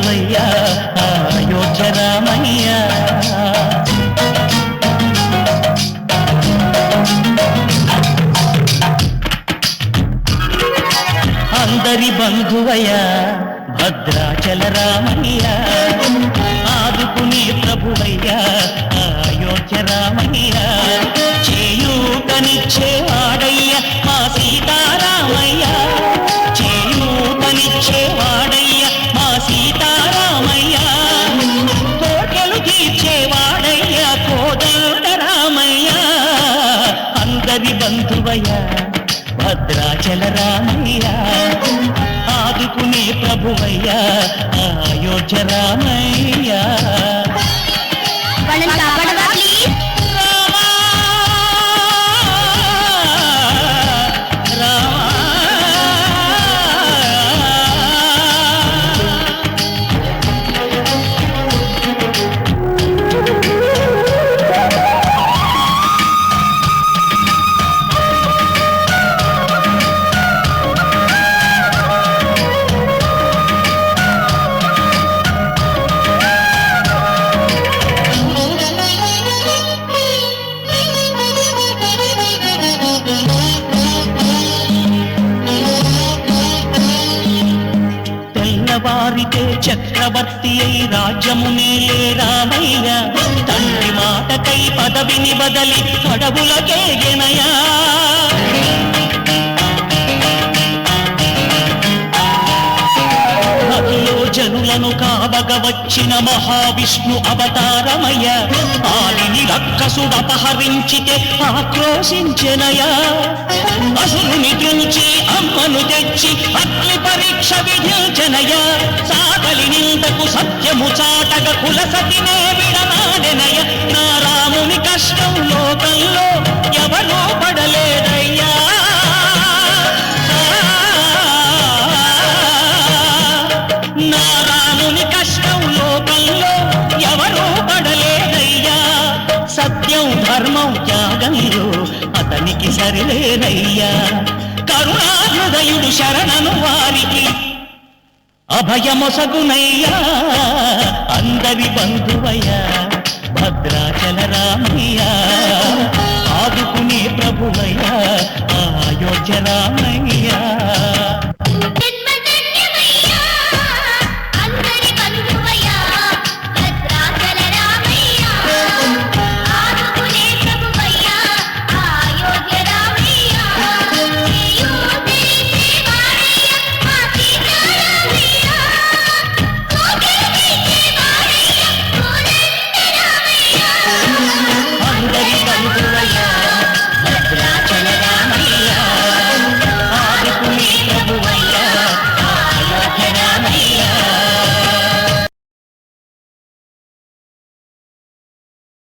ప్రభువయ్యా అయోధ్య రామయ్య. అందరి బంధువయ్యా భద్రాచల రామయ్య, ఆదుకునే ప్రభువయ్యా అయోధ్య రామయ్య. చేయూతనిచ్చేవాడయ్య మా సీతారామయ్య, చేయూతనిచ్చేవాడయ్య మా సీతారామయ్య. కోటలు తీర్చేవాడయ్య కోదండ రామయ్య. అందరి బంధువయ్య భద్రాచల రామయ్య, ఆదుకునే ప్రభువయ్య అయోధ్య రామయ్య. వారితే చక్రవర్తి అయి రాజ్యమునేలే రామయ్య, తండ్రి మాటకై పదవిని బదలి అడవులకేగెనయా. నదిలో జనులను కావగ వచ్చిన మహావిష్ణు అవతారమయ్య, ఆలిని రక్కసుడపహరించితే ఆక్రోశించెనయా. అసురుని దృంచి అమ్మను తెచ్చి అగ్ని పరీక్ష విధించెనయ. సాగలి నిందకు సత్యము చాటగ కులసతినే విడనాడెనయ. నా రాముని కష్టం లోకంలో ఎవరూ పడలేదయ్యా. నా రాముని కష్టం లోకంలో ఎవరూ పడలేదయ్యా. సత్యం ధర్మం త్యాగంలో అతనికి సరిలేరయ్యా. కరుణాహృదయుడు శరణను వారికి అభయమొసగునయ్యా. అందరి బంధువయ్యా భద్రాచల రామయ్య.